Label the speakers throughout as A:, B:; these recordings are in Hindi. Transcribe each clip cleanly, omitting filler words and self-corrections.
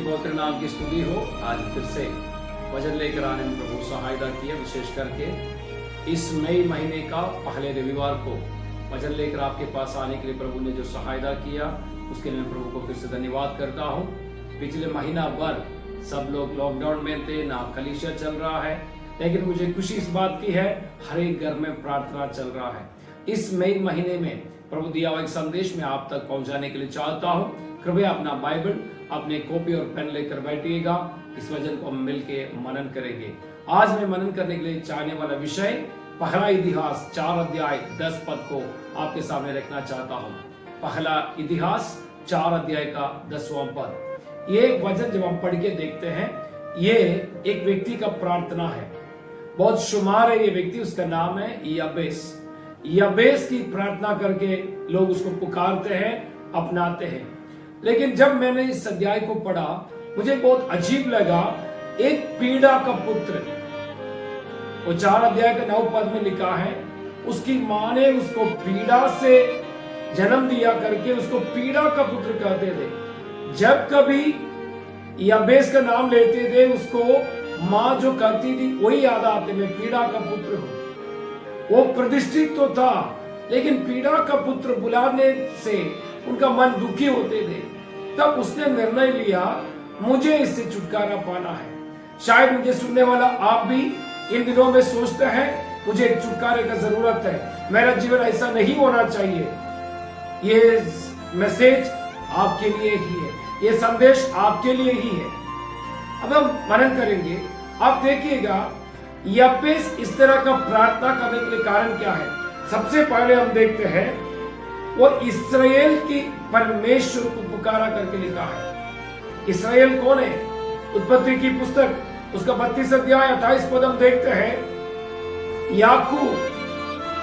A: पवित्र नाम की स्तुति हो। आज फिर से वचन लेकर आने में प्रभु सहायता किया। विशेष करके इस मई महीने का पहले रविवार को वचन लेकर आपके पास आने के लिए प्रभु ने जो सहायता किया उसके लिए मैं प्रभु को फिर से धन्यवाद करता हूँ। पिछले महीना भर सब लोग लॉकडाउन में थे, ना कलीसिया चल रहा है, लेकिन मुझे खुशी इस बात की है हर एक घर में प्रार्थना चल रहा है। इस मई महीने में प्रभु दिया हुआ एक संदेश में आप तक पहुंचाने के लिए चाहता हूं। कृपया अपना बाइबल, अपने कॉपी और पेन लेकर बैठिएगा। इस वचन को हम मिलके मनन करेंगे। आज मैं मनन करने के लिए चाहने वाला विषय पहला इतिहास 4 अध्याय 10 पद को आपके सामने रखना चाहता हूं। पहला इतिहास 4 अध्याय का 10वां पद। ये वचन जब हम पढ़ के देखते हैं, ये एक व्यक्ति का प्रार्थना है। बहुत शुमार है ये व्यक्ति, उसका नाम है याबेस। याबेस की प्रार्थना करके लोग उसको पुकारते हैं, अपनाते हैं। लेकिन जब मैंने इस अध्याय को पढ़ा मुझे बहुत अजीब लगा। एक पीड़ा का पुत्र, वो 4 अध्याय का 9 पद में लिखा है, उसकी मां ने उसको पीड़ा से जन्म दिया करके उसको पीड़ा का पुत्र कहते थे। जब कभी याबेस का नाम लेते थे उसको मां जो कहती थी वही याद आते, मैं पीड़ा का पुत्र हूं। वो प्रतिष्ठित तो था, लेकिन पीड़ा का पुत्र बुलाने से उनका मन दुखी होते थे। तब उसने निर्णय लिया मुझे इससे छुटकारा पाना है। शायद मुझे सुनने वाला आप भी इन दिनों में सोचते हैं मुझे छुटकारे का जरूरत है, मेरा जीवन ऐसा नहीं होना चाहिए। ये मैसेज आपके लिए ही है, ये संदेश आपके लिए ही है। अब हम मनन करेंगे। आप देखिएगा याबेस इस तरह का प्रार्थना करने के लिए कारण क्या है। सबसे पहले हम देखते हैं वो इस्राएल की परमेश्वर को पुकारा करके लिखा है। इस्राएल कौन है? उत्पत्ति की पुस्तक उसका 32 अध्याय 28 पद हम देखते हैं। याकूब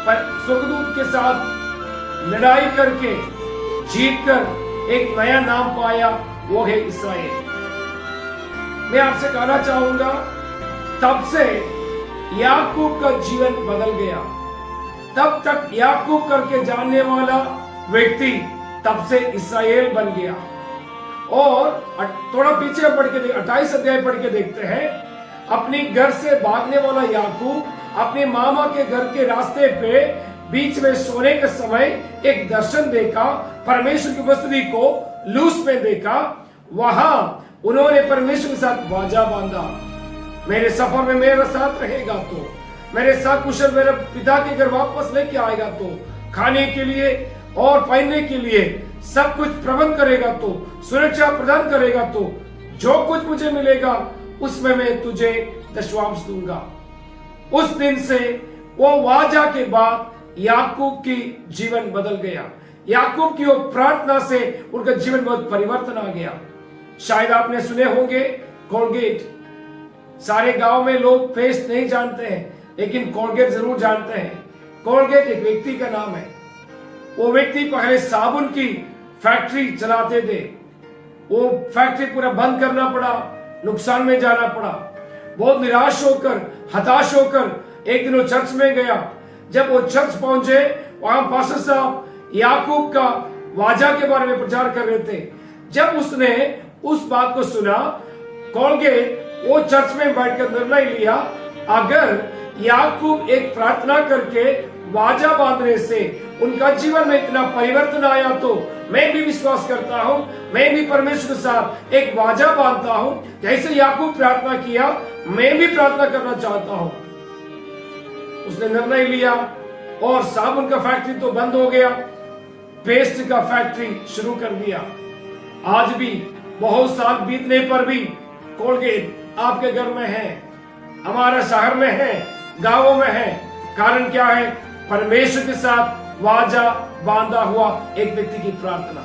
A: स्वर्गदूत के साथ लड़ाई करके जीतकर एक नया नाम पाया, वो है इस्राएल। मैं आपसे कहना चाहूंगा तब से याकूब का जीवन बदल गया। तब तक याकूब करके जानने वाला व्यक्ति तब से इस्राएल बन गया। और थोड़ा पीछे पढ़ के 28 अध्याय पढ़ के देखते हैं। अपनी घर से भागने वाला याकूब अपने मामा के घर के रास्ते पे बीच में सोने के समय एक दर्शन देखा। परमेश्वर की उपस्थिति को लूस में देखा। वहां उन्होंने परमेश्वर के साथ वाजा बांधा, मेरे सफर में मेरे साथ रहेगा तो, मेरे साथ कुशल मेरे पिता के घर वापस लेके आएगा तो, खाने के लिए और पहनने के लिए सब कुछ प्रबंध करेगा तो, सुरक्षा प्रदान करेगा तो, जो कुछ मुझे मिलेगा उसमें मैं तुझे दशवांश दूंगा। उस दिन से वो वाजा के बाद याकूब की जीवन बदल गया। याकूब की वो प्रार्थना से उनका जीवन बहुत परिवर्तन आ गया। शायद आपने सुने होंगे कोलगेट। सारे गांव में लोग पेस्ट नहीं जानते हैं, लेकिन कोलगेट जरूर जानते हैं। कोलगेट एक व्यक्ति का नाम है। वो व्यक्ति पहले साबुन की फैक्ट्री चलाते थे। वो फैक्ट्री पूरा बंद करना पड़ा, नुकसान में जाना पड़ा। बहुत निराश होकर, हताश होकर एक दिन वो चर्च में गया। जब वो चर्च पहुंचे, वहां पास्टर साहब याकूब का वाजा के बारे में प्रचार कर रहे थे। जब उसने उस बात को सुना, कोलगेट वो चर्च में बैठकर निर्णय लिया, अगर याकूब एक प्रार्थना करके वाजा बांधने से उनका जीवन में इतना परिवर्तन आया तो मैं भी विश्वास करता हूं, मैं भी परमेश्वर के साथ एक वाजा बांधता हूं। जैसे याकूब प्रार्थना किया, मैं भी प्रार्थना करना चाहता हूं। उसने निर्णय लिया और साबुन का फैक्ट्री तो बंद हो गया, पेस्ट का फैक्ट्री शुरू कर दिया। आज भी बहुत साल बीतने पर भी कोलगेट आपके घर में है, हमारे शहर में है, गांवों में है। कारण क्या है? परमेश्वर के साथ वाजा बांधा हुआ एक व्यक्ति की प्रार्थना।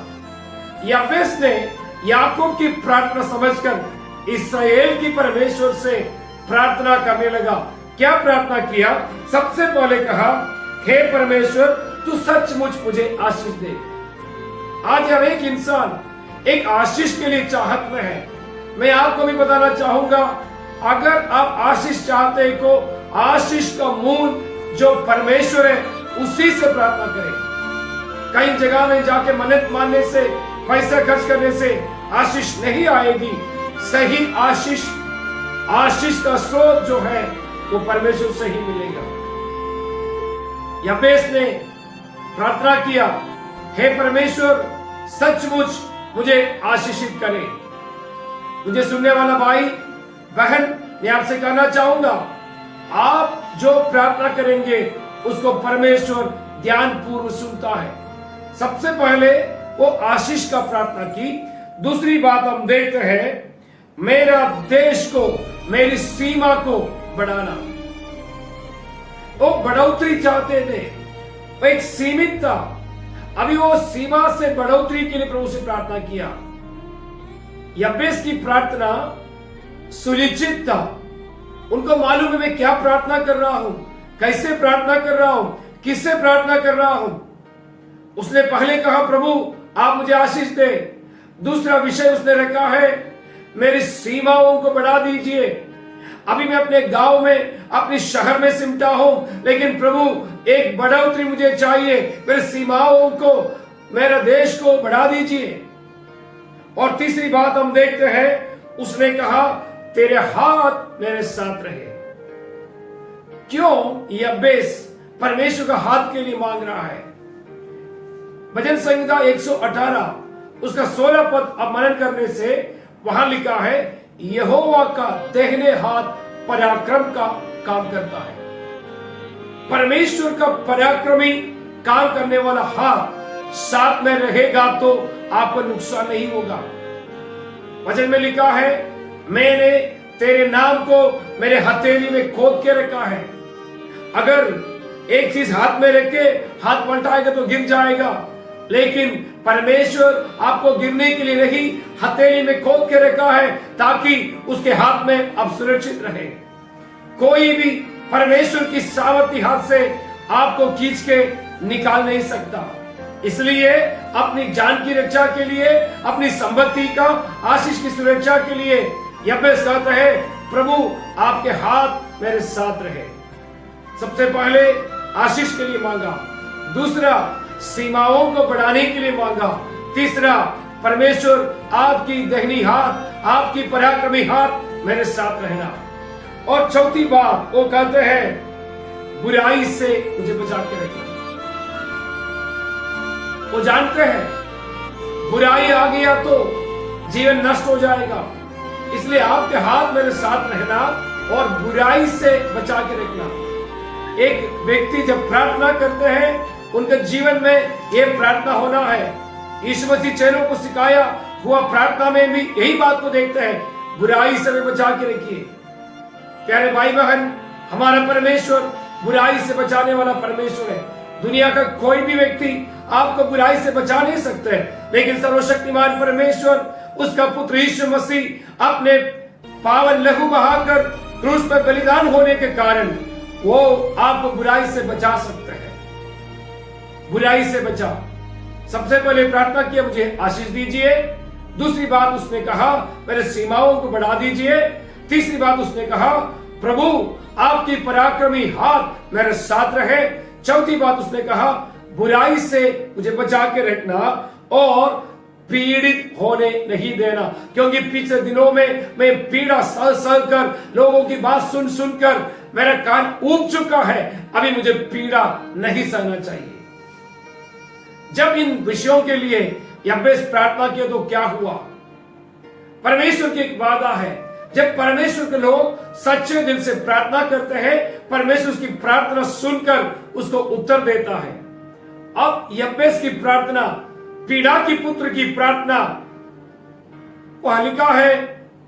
A: याबेस ने याकूब की प्रार्थना समझकर इस्राएल की परमेश्वर से प्रार्थना करने लगा। क्या प्रार्थना किया? सबसे पहले कहा, हे परमेश्वर तू सचमुच मुझे आशीष दे। आज हर एक इंसान एक आशीष के लिए चाहत में है। मैं आपको भी बताना चाहूंगा, अगर आप आशीष चाहते हो, आशीष का मूल जो परमेश्वर है उसी से प्रार्थना करें। कई जगह में जाके मन्नत मानने से, पैसा खर्च करने से आशीष नहीं आएगी। सही आशीष का स्रोत जो है वो परमेश्वर से ही मिलेगा। यबेस ने प्रार्थना किया, हे परमेश्वर सचमुच मुझे आशीषित करे। मुझे सुनने वाला भाई बहन, मैं आपसे कहना चाहूंगा, आप जो प्रार्थना करेंगे उसको परमेश्वर ध्यानपूर्वक सुनता है। सबसे पहले वो आशीष का प्रार्थना की। दूसरी बात हम देखते हैं, मेरा देश को, मेरी सीमा को बढ़ाना। वो बढ़ोतरी चाहते थे, वो एक सीमित था। अभी वो सीमा से बढ़ोतरी के लिए प्रभु से प्रार्थना किया। यबेस की प्रार्थना सुनिश्चित था। उनको मालूम है मैं क्या प्रार्थना कर रहा हूं, कैसे प्रार्थना कर रहा हूं, किससे प्रार्थना कर रहा हूं। उसने पहले कहा, प्रभु आप मुझे आशीष दे। दूसरा विषय उसने रखा है, मेरी सीमाओं को बढ़ा दीजिए। अभी मैं अपने गांव में, अपने शहर में सिमटा हूं, लेकिन प्रभु एक बढ़ोतरी मुझे चाहिए। मेरी सीमाओं को, मेरा देश को बढ़ा दीजिए। और तीसरी बात हम देखते हैं, उसने कहा तेरे हाथ मेरे साथ रहे। क्यों यबेस परमेश्वर का हाथ के लिए मांग रहा है? भजन संहिता 118 उसका 16 पद अब मनन करने से वहां लिखा है, यहोवा का दाहिने हाथ पराक्रम का काम करता है। परमेश्वर का पराक्रमी काम करने वाला हाथ साथ में रहेगा तो आपको नुकसान नहीं होगा। वचन में लिखा है, मैंने तेरे नाम को मेरे हथेली में खोद के रखा है। अगर एक चीज हाथ में रख के हाथ पलटाएगा तो गिर जाएगा, लेकिन परमेश्वर आपको गिरने के लिए नहीं, हथेली में खोद के रखा है ताकि उसके हाथ में आप सुरक्षित रहे। कोई भी परमेश्वर की सामर्थ्य हाथ से आपको खींच के निकाल नहीं सकता। इसलिए अपनी जान की रक्षा के लिए, अपनी संपत्ति का आशीष की सुरक्षा के लिए यबेस कहता है, प्रभु आपके हाथ मेरे साथ रहे। सबसे पहले आशीष के लिए मांगा, दूसरा सीमाओं को बढ़ाने के लिए मांगा, तीसरा परमेश्वर आपकी दाहिनी हाथ, आपकी पराक्रमी हाथ मेरे साथ रहना। और चौथी बात वो कहते हैं, बुराई से मुझे बचा के रखना। वो जानते हैं बुराई आ गया तो जीवन नष्ट हो जाएगा, इसलिए आपके हाथ मेरे साथ रहना और बुराई से बचा के रखना। एक व्यक्ति जब प्रार्थना करते हैं, उनके जीवन में यह प्रार्थना होना है। यीशु मसीह चेलों को सिखाया हुआ प्रार्थना में भी यही बात को देखते हैं, बुराई से भी बचा के रखिए। प्यारे भाई बहन, हमारा परमेश्वर बुराई से बचाने वाला परमेश्वर है। दुनिया का कोई भी व्यक्ति आपको बुराई से बचा नहीं सकते, लेकिन सर्वशक्तिमान परमेश्वर, उसका पुत्र यीशु मसीह अपने पावन लहू बहाकर क्रूस पर बलिदान होने के कारण वो आपको बुराई से बचा सकते हैं। बुराई से बचा। सबसे पहले प्रार्थना किया, मुझे आशीष दीजिए। दूसरी बात उसने कहा, मेरे सीमाओं को बढ़ा दीजिए। तीसरी बात उसने कहा, प्रभु आपकी पराक्रमी हाथ मेरे साथ रहे। चौथी बात उसने कहा, बुराई से मुझे बचा के रखना और पीड़ित होने नहीं देना, क्योंकि पिछले दिनों में मैं पीड़ा सह कर, लोगों की बात सुन सुनकर मेरा कान ऊब चुका है। अभी मुझे पीड़ा नहीं सहना चाहिए। जब इन विषयों के लिए यबेस प्रार्थना किया तो क्या हुआ? परमेश्वर की एक वादा है, जब परमेश्वर के लोग सच्चे दिल से प्रार्थना करते हैं, परमेश्वर उसकी प्रार्थना सुनकर उसको उत्तर देता है। अब यबेस की प्रार्थना, पीड़ा की पुत्र की प्रार्थना, वहां लिखा है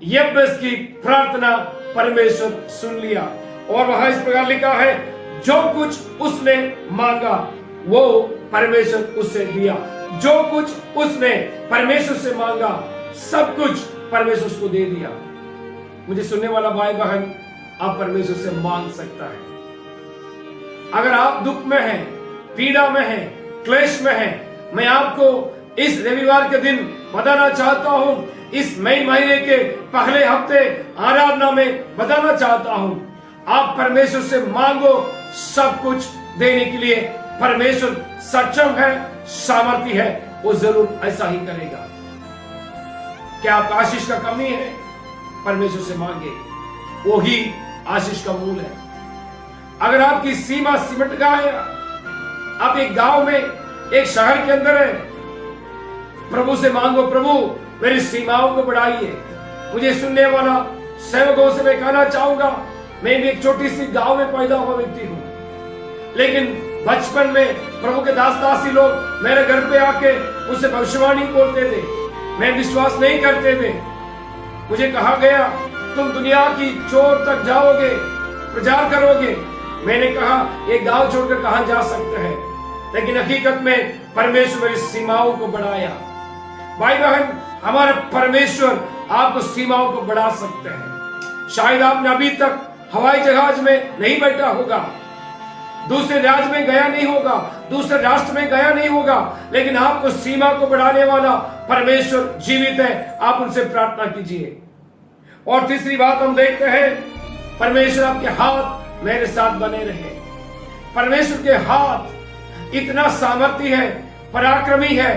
A: यबेस की प्रार्थना परमेश्वर सुन लिया। और वहां इस प्रकार लिखा है, जो कुछ उसने मांगा वो परमेश्वर उससे दिया। जो कुछ उसने परमेश्वर से मांगा, सब कुछ परमेश्वर उसको दे दिया। मुझे सुनने वाला भाई बहन, आप परमेश्वर से मांग सकता है। अगर आप दुख में हैं, पीड़ा में हैं, क्लेश में हैं, मैं आपको इस रविवार के दिन बताना चाहता हूं, इस मई महीने के पहले हफ्ते आराधना में बताना चाहता हूं, आप परमेश्वर से मांगो, सब कुछ देने के लिए परमेश्वर सक्षम है, सामर्थ्य है, वो जरूर ऐसा ही करेगा। क्या आपका आशीष का कमी है? परमेश्वर से मांगे, वो ही आशीष का मूल है। अगर आपकी सीमा सिमट गया, आप एक गांव में, एक शहर के अंदर है, प्रभु से मांगो, प्रभु मेरी सीमाओं को बढ़ाइए। मुझे सुनने वाला सेवकों से मैं कहना चाहूंगा, मैं भी एक छोटी सी गांव में पैदा हुआ व्यक्ति हूं, लेकिन बचपन में प्रभु के दास दासी लोग मेरे घर पे आके मुझसे भविष्यवाणी बोलते थे, मैं विश्वास नहीं करते थे। मुझे कहा गया तुम दुनिया की चोर तक जाओगे, प्रचार करोगे। मैंने कहा ये गांव छोड़कर कहां जा सकते हैं, लेकिन हकीकत में परमेश्वर मेरी सीमाओं को बढ़ाया। भाई बहन, हमारा परमेश्वर आपको सीमाओं को बढ़ा सकते हैं। शायद आपने अभी तक हवाई जहाज में नहीं बैठा होगा, दूसरे राज्य में गया नहीं होगा, दूसरे राष्ट्र में गया नहीं होगा, लेकिन आपको सीमा को बढ़ाने वाला परमेश्वर जीवित है। आप उनसे प्रार्थना कीजिए। और तीसरी बात हम देखते हैं, परमेश्वर आपके हाथ मेरे साथ बने रहे। परमेश्वर के हाथ इतना सामर्थ्य है, पराक्रमी है,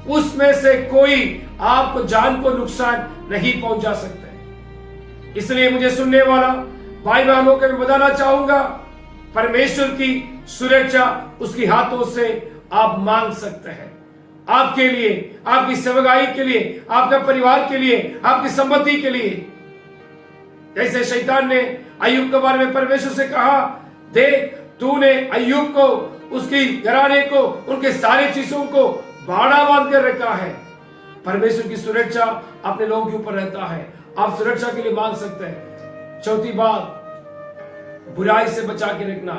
A: उसमें से कोई आपको जान को नुकसान नहीं पहुंचा सकता। इसलिए मुझे सुनने वाला भाई बहनों को मैं बताना चाहूंगा, परमेश्वर की सुरक्षा उसके हाथों से आप मांग सकते हैं। आपके लिए, आपकी सेवकाई के लिए, आपके परिवार के लिए, आपकी संपत्ति के लिए। जैसे शैतान ने अय्यूब के बारे में परमेश्वर से कहा, देख तूने अय्यूब को, उसकी घराने को, उनके सारे चीजों को बाड़ा बांध कर रखा है। परमेश्वर की सुरक्षा अपने लोगों के ऊपर रहता है। आप सुरक्षा के लिए मांग सकते हैं। चौथी बात, बुराई से बचा के रखना,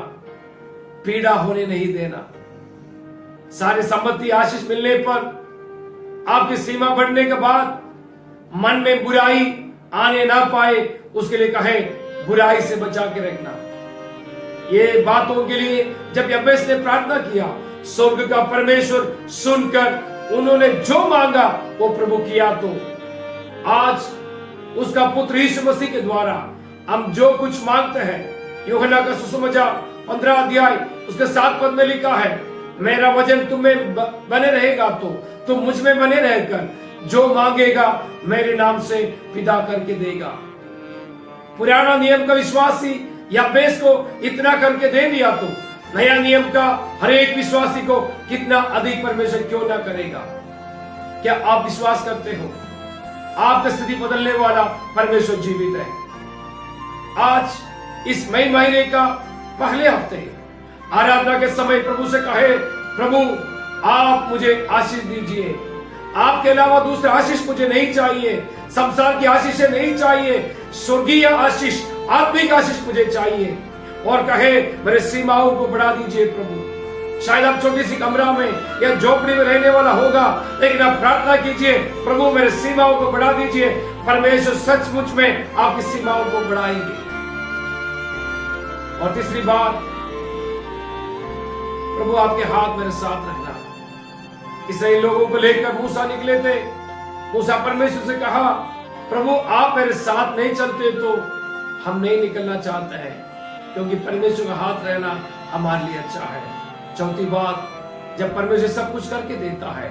A: पीड़ा होने नहीं देना। सारी संपत्ति आशीष मिलने पर आपकी सीमा बढ़ने के बाद मन में बुराई आने ना पाए, उसके लिए कहे बुराई से बचा के रखना। ये बातों के लिए जब यब्बेस ने प्रार्थना किया, स्वर्ग का परमेश्वर सुनकर उन्होंने जो मांगा वो प्रभु किया। तो आज उसका पुत्र यीशु मसीह के द्वारा हम जो कुछ मांगते हैं, यूहन्ना का सुसमाचार 15 अध्याय उसके 7 पद में लिखा है, मेरा वचन तुम में बने रहेगा तो तुम मुझ में बने रहकर जो मांगेगा मेरे नाम से पिता करके देगा। पुराना नियम का विश्वासी यब्बेस को इतना करके दे दिया, तो नया नियम का हर एक विश्वासी को कितना अधिक परमेश्वर क्यों ना करेगा। क्या आप विश्वास करते हो आपकी स्थिति बदलने वाला परमेश्वर जीवित है? आज इस मई महीने का पहले हफ्ते आराधना के समय प्रभु से कहे, प्रभु आप मुझे आशीष दीजिए, आपके अलावा दूसरा आशीष मुझे नहीं चाहिए, संसार की आशीष नहीं चाहिए, स्वर्गीय आशीष, आत्मिक आशीष मुझे चाहिए। और कहे मेरे सीमाओं को बढ़ा दीजिए प्रभु। शायद आप छोटी सी कमरा में या झोपड़ी में रहने वाला होगा, लेकिन आप प्रार्थना कीजिए, प्रभु मेरे सीमाओं को बढ़ा दीजिए। परमेश्वर सचमुच में आपकी सीमाओं को बढ़ाएंगे। और तीसरी बात, प्रभु आपके हाथ मेरे साथ रखना। इसराइली लोगों को लेकर मूसा निकले थे। मूसा परमेश्वर से कहा, प्रभु आप मेरे साथ नहीं चलते तो हम नहीं निकलना चाहते हैं, क्योंकि परमेश्वर का हाथ रहना हमारे लिए अच्छा है। चौथी बात, जब परमेश्वर सब कुछ करके देता है,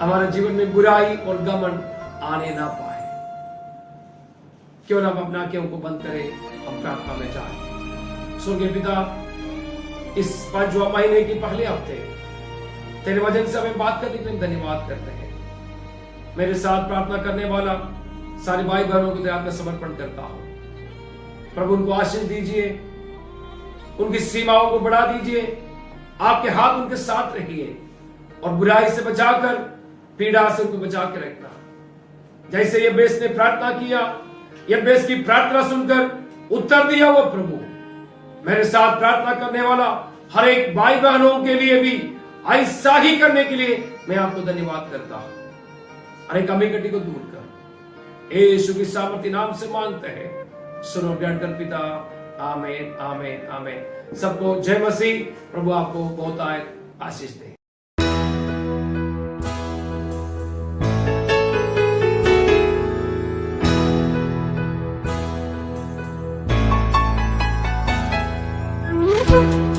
A: हमारे जीवन में बुराई और घमंड आने ना पाए। क्यों ना हम अपना आंखों को बंद करें, हम प्रार्थना में जाएं। स्वर्गीय पिता, इस 5वां महीने के पहले हफ्ते तेरे वचन से हमें बात करने के लिए धन्यवाद करते हैं। मेरे साथ प्रार्थना करने वाला सारे भाई बहनों को तेरे हाथ में समर्पण करता हूं। प्रभु उनको आशीष दीजिए, उनकी सीमाओं को बढ़ा दीजिए, आपके हाथ उनके साथ रहिए और बुराई से बचाकर, पीड़ा से उनको बचा के रखना। जैसे यब्बेस ने प्रार्थना किया, यब्बेस की प्रार्थना सुनकर उत्तर दिया वो प्रभु, मेरे साथ प्रार्थना करने वाला हर एक भाई बहनों के लिए भी ऐसा ही करने के लिए मैं आपको धन्यवाद करता हूं। हर एक कमी कटी को दूर कर यीशु की सामर्थ्य नाम से मांगते हैं, सुनो ग्रहण कर पिता, आमीन आमीन आमीन। सबको जय मसीह। प्रभु आपको बहुत आशीष दे।
B: Thank you.